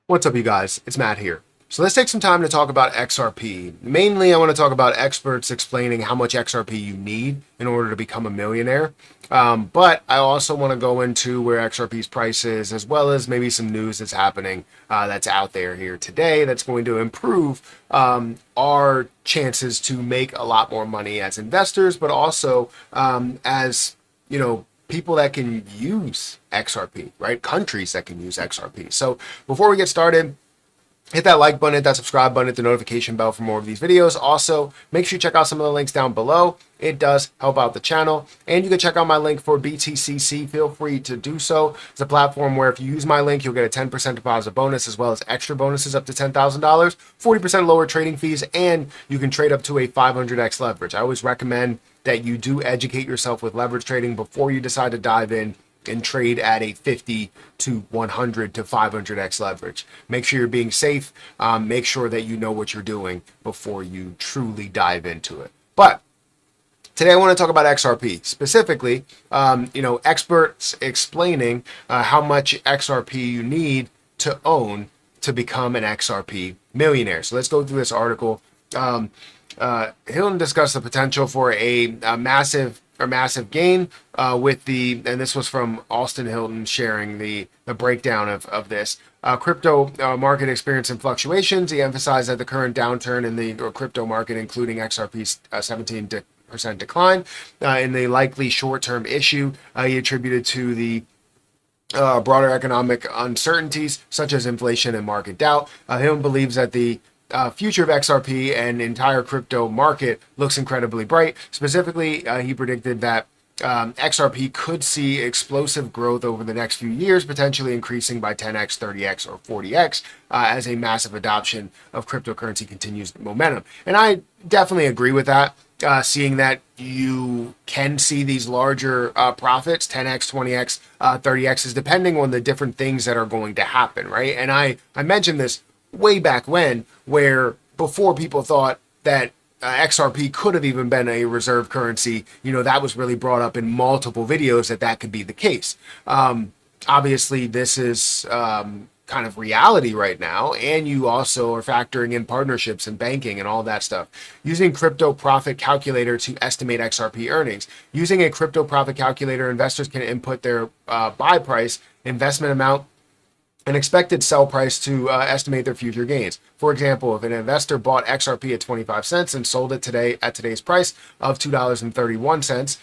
What's up, you guys? It's Matt here. So let's take some time to talk about XRP. Mainly, I want to talk about experts explaining how much XRP you need in order to become a millionaire. But I also want to go into where XRP's price is, as well as maybe some news that's happening that's out there here today that's going to improve our chances to make a lot more money as investors, but also as, people that can use XRP, right? Countries that can use XRP. So before we get started, hit that like button, hit that subscribe button, hit the notification bell for more of these videos. Also, make sure you check out some of the links down below. It does help out the channel. And you can check out my link for BTCC. Feel free to do so. It's a platform where if you use my link, you'll get a 10% deposit bonus, as well as extra bonuses up to $10,000, 40% lower trading fees, and you can trade up to a 500x leverage. I always recommend that you do educate yourself with leverage trading before you decide to dive in and trade at a 50 to 100 to 500x leverage. Make sure you're being safe. Make sure that you know what you're doing before you truly dive into it. But today I want to talk about XRP specifically. Experts explaining how much XRP you need to own to become an XRP millionaire. So let's go through this article. Hilton discussed the potential for a massive gain with and this was from Austin Hilton sharing the breakdown of this. Crypto market experiencing fluctuations. He emphasized that the current downturn in the crypto market, including XRP's 17% decline in the likely short-term issue, he attributed to the broader economic uncertainties such as inflation and market doubt. Hilton believes that the future of XRP and entire crypto market looks incredibly bright. Specifically, he predicted that XRP could see explosive growth over the next few years, potentially increasing by 10x, 30x, or 40x as a massive adoption of cryptocurrency continues momentum. And I definitely agree with that. Seeing that you can see these larger profits, 10x, 20x, 30x, is depending on the different things that are going to happen, right? And I mentioned this way back when, where before people thought that XRP could have even been a reserve currency, that was really brought up in multiple videos that could be the case. Obviously, this is kind of reality right now, and you also are factoring in partnerships and banking and all that stuff. Using crypto profit calculator to estimate XRP earnings. Using a crypto profit calculator, investors can input their buy price, investment amount, an expected sell price to estimate their future gains. For example, if an investor bought XRP at 25 cents and sold it today at today's price of $2.31,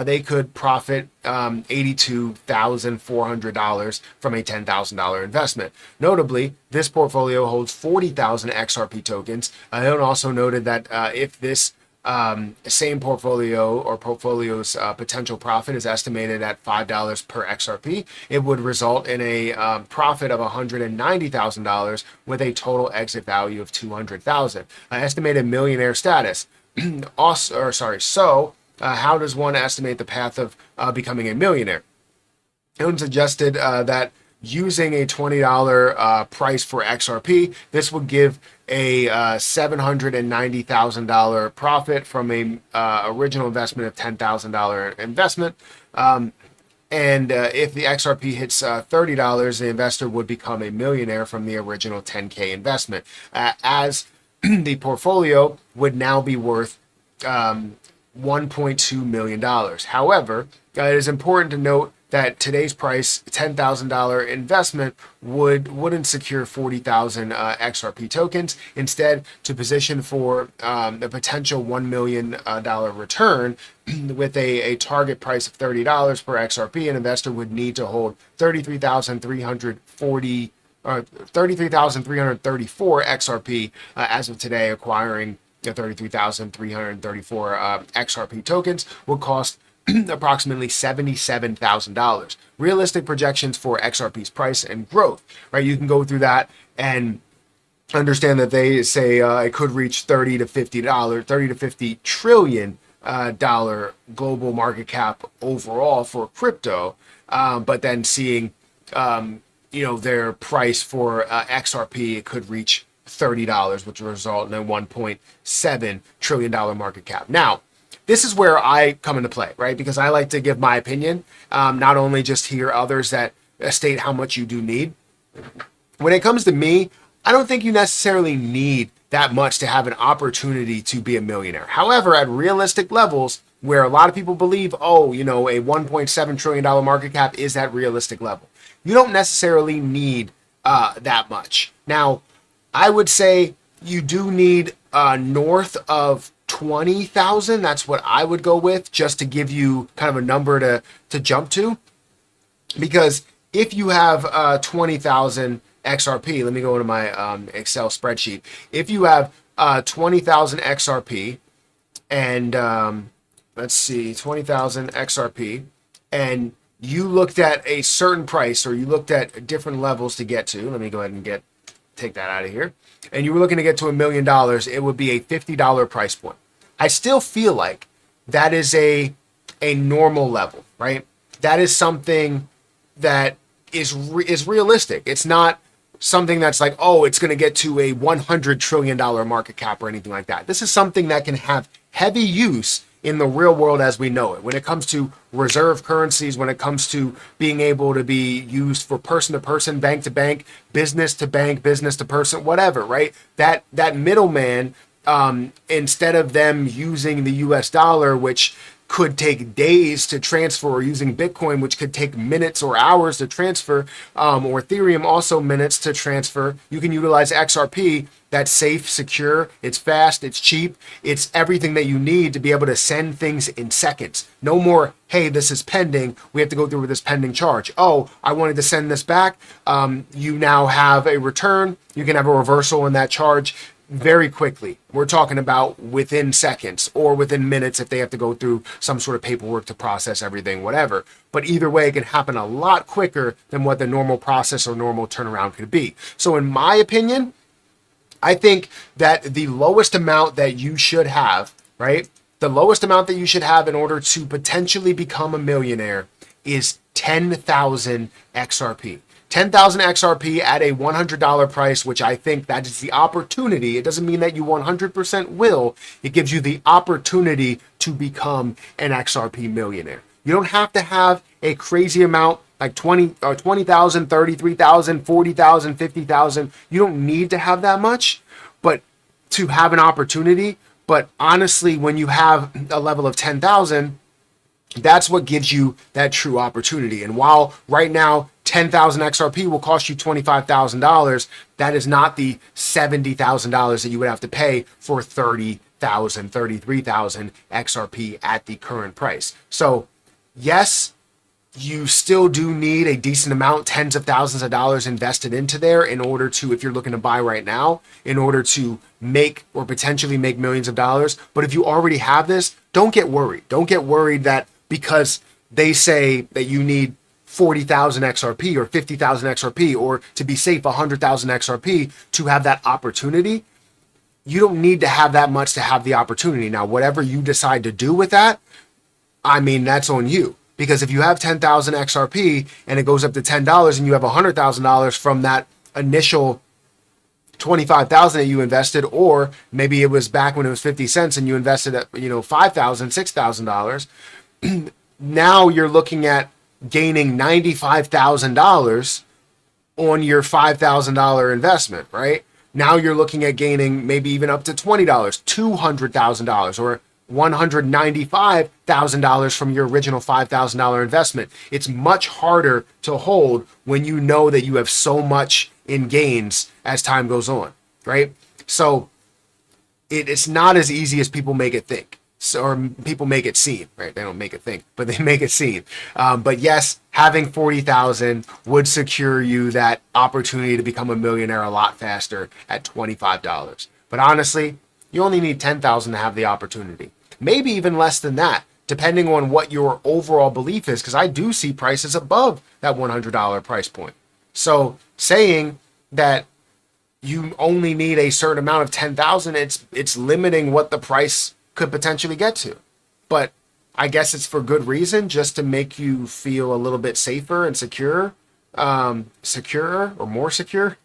they could profit $82,400 from a $10,000 investment. Notably, this portfolio holds 40,000 XRP tokens. Hilton also noted that if this same portfolio or portfolio's potential profit is estimated at $5 per XRP, it would result in a profit of $190,000 with a total exit value of $200,000. Estimated millionaire status. How does one estimate the path of becoming a millionaire? Hilton suggested that using a $20 price for XRP, this would give a $790,000 profit from a original investment of $10,000 investment. And if the XRP hits $30, the investor would become a millionaire from the original 10K investment, as the portfolio would now be worth $1.2 million. However, it is important to note that today's price, $10,000 investment, wouldn't secure 40,000 XRP tokens. Instead, to position for the potential $1 million return with a target price of $30 per XRP, an investor would need to hold 33,334 XRP as of today. Acquiring 33,334 XRP tokens would cost approximately $77,000. Realistic projections for XRP's price and growth, right? You can go through that and understand that they say it could reach $30 to $50 trillion dollar global market cap overall for crypto. But then seeing, their price for XRP, it could reach $30, which will result in a $1.7 trillion market cap. Now, this is where I come into play, right? Because I like to give my opinion, not only just hear others that state how much you do need. when it comes to me, I don't think you necessarily need that much to have an opportunity to be a millionaire. However, at realistic levels, where a lot of people believe, oh, a $1.7 trillion market cap is that realistic level, you don't necessarily need that much. Now, I would say you do need north of 20,000. That's what I would go with, just to give you kind of a number to jump to. Because if you have 20,000 XRP, let me go into my Excel spreadsheet. If you have 20,000 XRP and let's see, 20,000 XRP, and you looked at a certain price, or you looked at different levels to get to, let me go ahead and take that out of here, and you were looking to get to $1 million, it would be a $50 price point. I still feel like that is a normal level, right? That is something that is realistic. It's not something that's like, oh, it's going to get to a $100 trillion market cap or anything like that. This is something that can have heavy use in the real world as we know it. When it comes to reserve currencies, when it comes to being able to be used for person to person, bank to bank, business to bank, business to person, whatever, right? That middleman, instead of them using the US dollar, which could take days to transfer, or using Bitcoin, which could take minutes or hours to transfer, or Ethereum also minutes to transfer, you can utilize XRP. That's safe, secure, it's fast, it's cheap, it's everything that you need to be able to send things in seconds. No more, hey, this is pending, we have to go through with this pending charge. Oh, I wanted to send this back. You now have a return. You can have a reversal in that charge very quickly. We're talking about within seconds or within minutes if they have to go through some sort of paperwork to process everything, whatever. But either way, it can happen a lot quicker than what the normal process or normal turnaround could be. So in my opinion, I think that the lowest amount that you should have, right? The lowest amount that you should have in order to potentially become a millionaire is 10,000 XRP. 10,000 XRP at a $100 price, which I think that is the opportunity. It doesn't mean that you 100% will. It gives you the opportunity to become an XRP millionaire. You don't have to have a crazy amount like 20,000, 33,000, 40,000, 50,000. You don't need to have that much, but to have an opportunity. But honestly, when you have a level of 10,000, that's what gives you that true opportunity. And while right now 10,000 XRP will cost you $25,000, that is not the $70,000 that you would have to pay for 30,000, 33,000 XRP at the current price. So yes, you still do need a decent amount, tens of thousands of dollars invested into there in order to, if you're looking to buy right now, in order to make or potentially make millions of dollars. But if you already have this, don't get worried. Don't get worried that because they say that you need 40,000 XRP or 50,000 XRP, or to be safe, 100,000 XRP to have that opportunity. You don't need to have that much to have the opportunity. Now, whatever you decide to do with that, I mean, that's on you. Because if you have 10,000 XRP and it goes up to $10 and you have $100,000 from that initial 25,000 that you invested, or maybe it was back when it was 50 cents and you invested at, $5,000, $6,000, now you're looking at gaining $95,000 on your $5,000 investment, right? Now you're looking at gaining maybe even up to $20, $200,000, or $195,000 from your original $5,000 investment. It's much harder to hold when you know that you have so much in gains as time goes on, right? So it's not as easy as people make it think. Or people make it seem, right? They don't make it think, but they make it seem. But yes, having 40,000 would secure you that opportunity to become a millionaire a lot faster at $25. But honestly, you only need 10,000 to have the opportunity. Maybe even less than that, depending on what your overall belief is, because I do see prices above that $100 price point. So saying that you only need a certain amount of 10,000, it's limiting what the price could potentially get to. But I guess it's for good reason, just to make you feel a little bit safer and securer or more secure.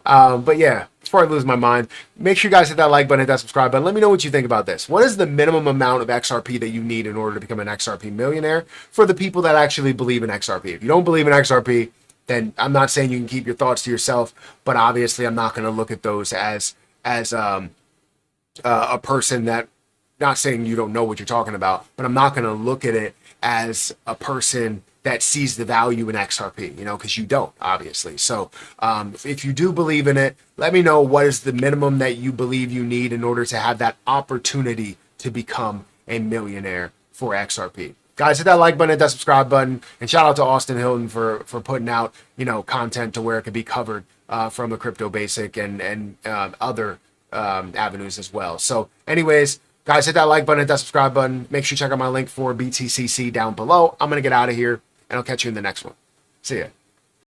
But yeah, before I lose my mind, make sure you guys hit that like button, hit that subscribe button. Let me know what you think about this. What is the minimum amount of XRP that you need in order to become an XRP millionaire, for the people that actually believe in XRP? If you don't believe in XRP, then I'm not saying you can keep your thoughts to yourself, but obviously I'm not going to look at those as a person that, not saying you don't know what you're talking about, but I'm not going to look at it as a person that sees the value in XRP, because you don't, obviously. So if you do believe in it, let me know what is the minimum that you believe you need in order to have that opportunity to become a millionaire for XRP. Guys, hit that like button, hit that subscribe button, and shout out to Austin Hilton for putting out, content to where it could be covered from a crypto basic and other avenues as well. So anyways, guys, hit that like button, hit that subscribe button. Make sure you check out my link for BTCC down below. I'm going to get out of here, and I'll catch you in the next one. See ya.